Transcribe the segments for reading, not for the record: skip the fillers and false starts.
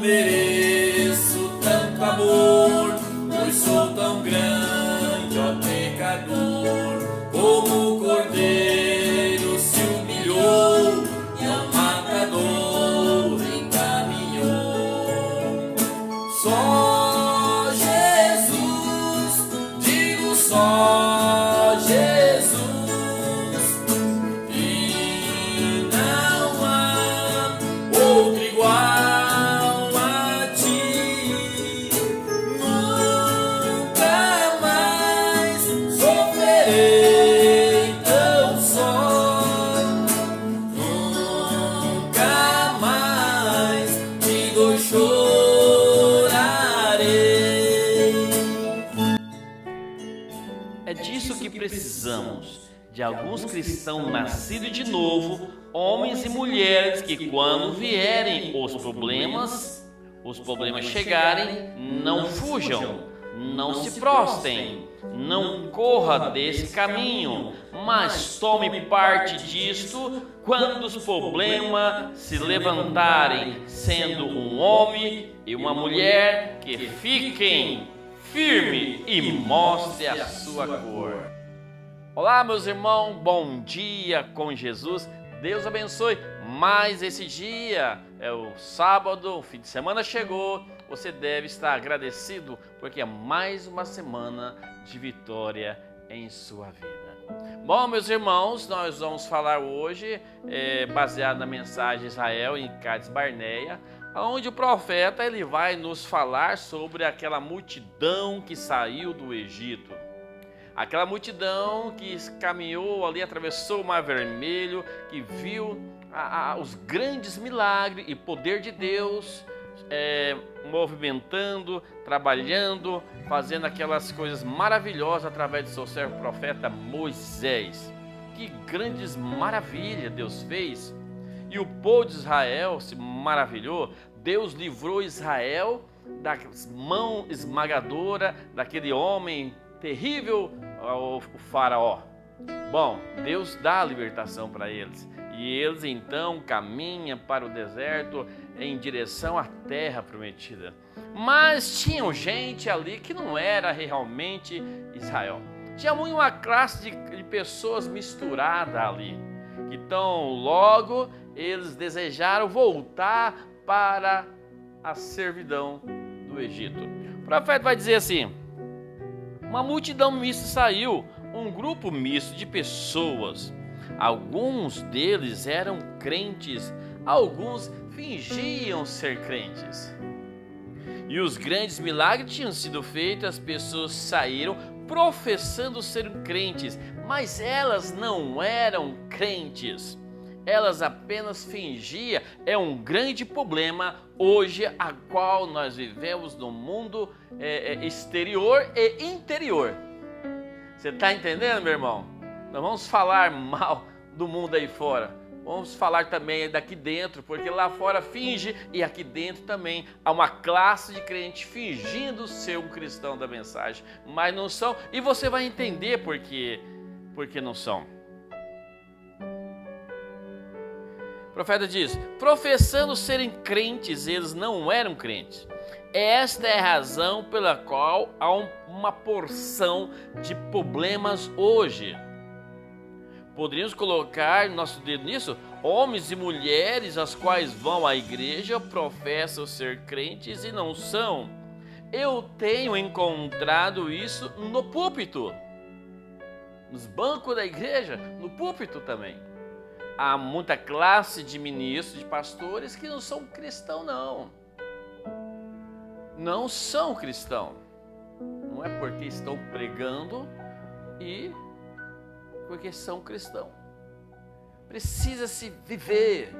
mereço tanto amor, pois sou tão grande, ó pecador. Como o cordeiro se humilhou e ao matador encaminhou. Só Jesus, digo só Jesus, e não há outro igual a ti. Nunca mais sofrerei tão só, nunca mais te dor chorarei. É disso que precisamos, de alguns cristãos nascidos de novo, homens e mulheres que quando vierem os problemas chegarem, não fujam, não se prostem, não corra desse caminho, mas tome parte disto quando os problemas se levantarem, sendo um homem e uma mulher que fiquem firme e mostre a sua cor. Olá, meus irmãos, bom dia com Jesus. Deus abençoe mais esse dia. É o sábado, o fim de semana chegou. Você deve estar agradecido porque é mais uma semana de vitória em sua vida. Bom, meus irmãos, nós vamos falar hoje, baseado na mensagem de Israel em Cades Barneia, onde o profeta ele vai nos falar sobre aquela multidão que saiu do Egito. Aquela multidão que caminhou ali, atravessou o Mar Vermelho, que viu os grandes milagres e poder de Deus movimentando, trabalhando, fazendo aquelas coisas maravilhosas através do seu servo profeta Moisés. Que grandes maravilhas Deus fez! E o povo de Israel se maravilhou. Deus livrou Israel da mão esmagadora daquele homem terrível, o faraó. Bom, Deus dá a libertação para eles. E eles então caminham para o deserto em direção à terra prometida. Mas tinha gente ali que não era realmente Israel. Tinha muito uma classe de pessoas misturadas ali. Então logo eles desejaram voltar para a servidão do Egito. O profeta vai dizer assim: uma multidão mista saiu, um grupo misto de pessoas. Alguns deles eram crentes, alguns fingiam ser crentes. E os grandes milagres tinham sido feitos, as pessoas saíram professando ser crentes, mas elas não eram crentes. Elas apenas fingiam. É um grande problema hoje a qual nós vivemos no mundo exterior e interior. Você está entendendo, meu irmão? Nós vamos falar mal do mundo aí fora. Vamos falar também daqui dentro, porque lá fora finge e aqui dentro também há uma classe de crentes fingindo ser um cristão da mensagem, mas não são. E você vai entender por que não são. O profeta diz: professando serem crentes, eles não eram crentes. Esta é a razão pela qual há uma porção de problemas hoje. Poderíamos colocar nosso dedo nisso? Homens e mulheres, as quais vão à igreja, professam ser crentes e não são. Eu tenho encontrado isso no púlpito, nos bancos da igreja, no púlpito também. Há muita classe de ministros, de pastores que não são cristãos, não. Não são cristãos. Não é porque estão pregando e porque são cristãos. Precisa-se viver.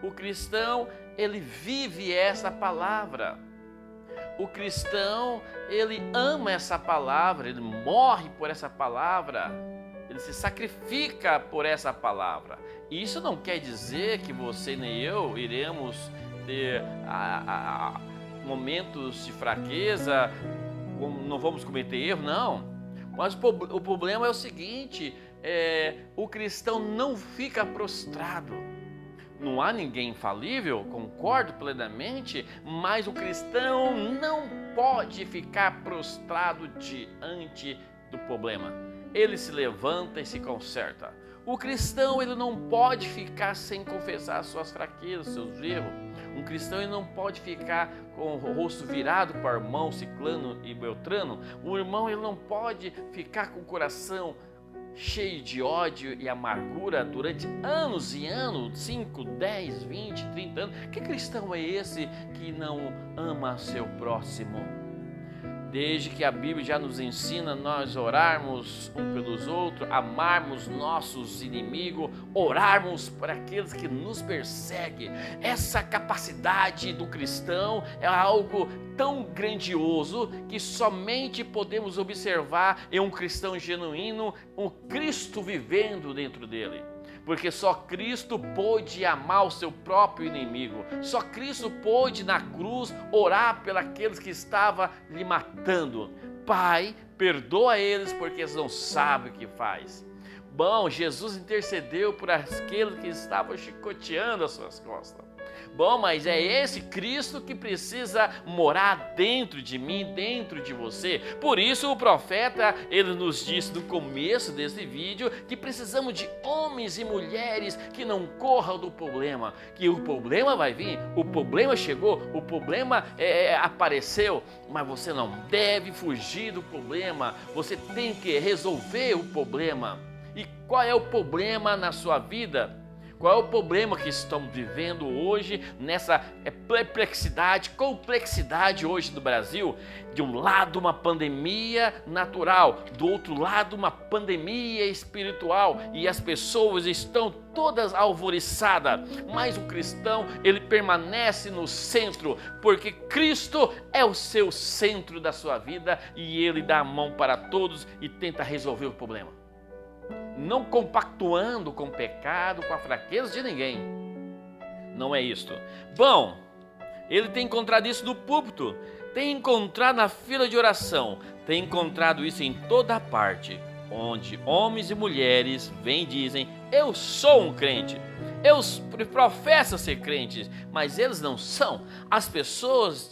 O cristão, ele vive essa palavra. O cristão, ele ama essa palavra, ele morre por essa palavra. Ele se sacrifica por essa palavra. Isso não quer dizer que você nem eu iremos ter momentos de fraqueza, não vamos cometer erro, não. Mas o problema é o seguinte, o cristão não fica prostrado, não há ninguém infalível, concordo plenamente, mas o cristão não pode ficar prostrado diante do problema. Ele se levanta e se conserta. O cristão, ele não pode ficar sem confessar suas fraquezas, seus erros. Um cristão, ele não pode ficar com o rosto virado para o irmão Ciclano e Beltrano. O irmão, ele não pode ficar com o coração cheio de ódio e amargura durante anos e anos, 5, 10, 20, 30 anos. Que cristão é esse que não ama seu próximo? Desde que a Bíblia já nos ensina nós orarmos um pelos outros, amarmos nossos inimigos, orarmos por aqueles que nos perseguem. Essa capacidade do cristão é algo tão grandioso que somente podemos observar em um cristão genuíno, um Cristo vivendo dentro dele. Porque só Cristo pôde amar o seu próprio inimigo. Só Cristo pôde na cruz orar pelos que estavam lhe matando. Pai, perdoa eles porque eles não sabem o que faz. Bom, Jesus intercedeu por aqueles que estavam chicoteando as suas costas. Bom, mas é esse Cristo que precisa morar dentro de mim, dentro de você. Por isso o profeta, ele nos disse no começo desse vídeo que precisamos de homens e mulheres que não corram do problema. Que o problema vai vir, o problema chegou, o problema apareceu, mas você não deve fugir do problema. Você tem que resolver o problema. E qual é o problema na sua vida? Qual é o problema que estamos vivendo hoje nessa perplexidade, complexidade hoje no Brasil? De um lado uma pandemia natural, do outro lado uma pandemia espiritual e as pessoas estão todas alvoriçadas, mas o cristão, ele permanece no centro, porque Cristo é o seu centro da sua vida e ele dá a mão para todos e tenta resolver o problema. Não compactuando com o pecado, com a fraqueza de ninguém. Não é isto. Bom, ele tem encontrado isso no púlpito, tem encontrado na fila de oração, tem encontrado isso em toda parte, onde homens e mulheres vêm e dizem: eu sou um crente, eu professo ser crentes, mas eles não são. As pessoas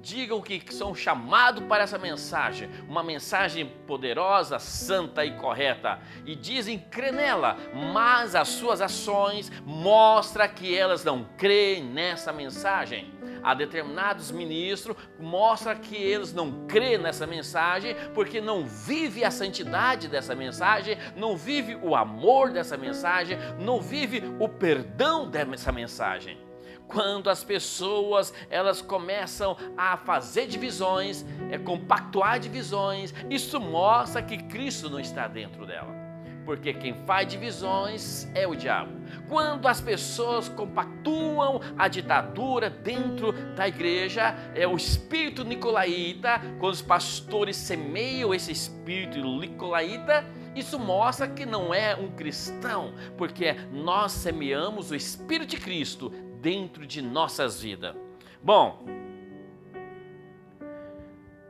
digam que são chamados para essa mensagem, uma mensagem poderosa, santa e correta, e dizem crer nela, mas as suas ações mostram que elas não creem nessa mensagem. Há determinados ministros que mostram que eles não creem nessa mensagem porque não vivem a santidade dessa mensagem, não vivem o amor dessa mensagem, não vivem o perdão dessa mensagem. Quando as pessoas elas começam a fazer divisões, compactuar divisões, isso mostra que Cristo não está dentro dela. Porque quem faz divisões é o diabo. Quando as pessoas compactuam a ditadura dentro da igreja, é o espírito nicolaíta, quando os pastores semeiam esse espírito nicolaíta, isso mostra que não é um cristão, porque nós semeamos o Espírito de Cristo dentro de nossas vidas. Bom,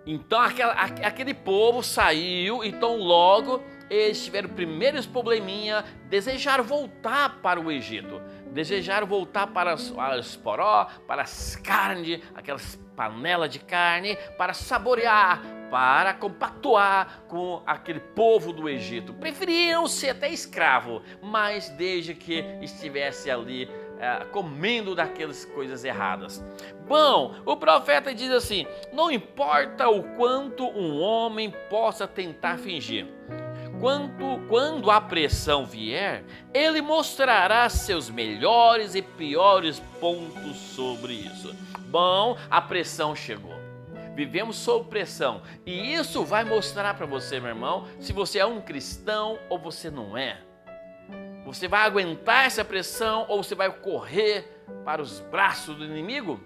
então aquele povo saiu, então logo eles tiveram primeiros probleminha, desejaram voltar para o Egito, desejaram voltar para os poró, para as carnes, aquelas panelas de carne, para saborear, para compactuar com aquele povo do Egito. Preferiam ser até escravo, mas desde que estivesse ali comendo daquelas coisas erradas. Bom, o profeta diz assim: não importa o quanto um homem possa tentar fingir, quando a pressão vier, ele mostrará seus melhores e piores pontos sobre isso. Bom, a pressão chegou. Vivemos sob pressão. E isso vai mostrar para você, meu irmão, se você é um cristão ou você não é. Você vai aguentar essa pressão ou você vai correr para os braços do inimigo?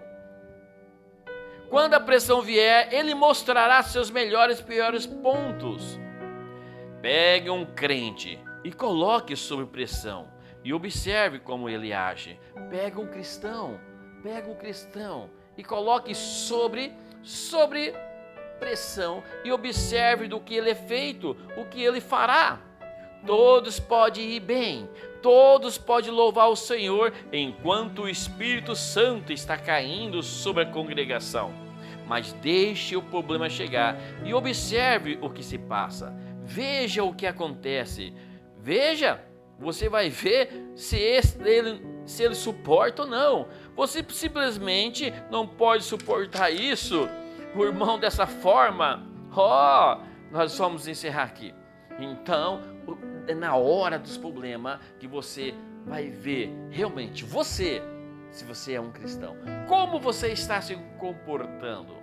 Quando a pressão vier, ele mostrará seus melhores e piores pontos. Pegue um crente e coloque sob pressão e observe como ele age. Pega um cristão e coloque sobre pressão e observe do que ele é feito, o que ele fará. Todos podem ir bem, Todos podem louvar o Senhor enquanto o Espírito Santo está caindo sobre a congregação. Mas deixe o problema chegar e observe o que se passa. Veja o que acontece. Veja, você vai ver se ele suporta ou não. Você simplesmente não pode suportar isso, o irmão, dessa forma. Nós vamos encerrar aqui. Então, é na hora dos problemas que você vai ver realmente se você é um cristão, como você está se comportando.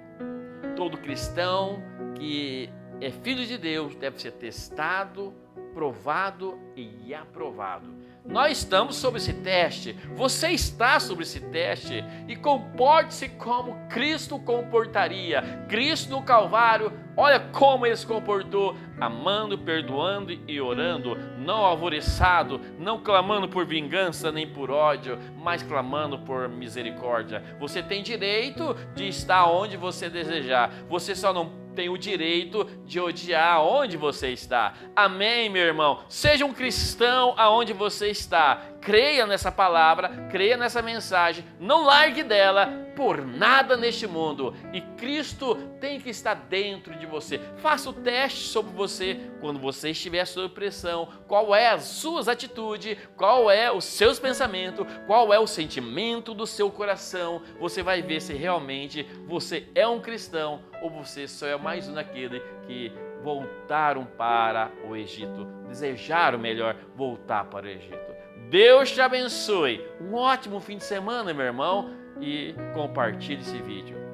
Todo cristão que é filho de Deus deve ser testado, provado e aprovado. Nós estamos sob esse teste, você está sob esse teste, e comporte-se como Cristo comportaria. Cristo no Calvário, olha como ele se comportou, amando, perdoando e orando, não alvoroçado, não clamando por vingança nem por ódio, mas clamando por misericórdia. Você tem direito de estar onde você desejar, você só não tem o direito de odiar onde você está. Amém, meu irmão? Seja um cristão aonde você está. Creia nessa palavra, creia nessa mensagem, não largue dela por nada neste mundo. E Cristo tem que estar dentro de você. Faça o teste sobre você quando você estiver sob pressão. Qual é as suas atitudes, qual é os seus pensamentos, qual é o sentimento do seu coração. Você vai ver se realmente você é um cristão ou você só é mais um daquele que voltaram para o Egito. Desejaram melhor voltar para o Egito. Deus te abençoe. Um ótimo fim de semana, meu irmão, e compartilhe esse vídeo.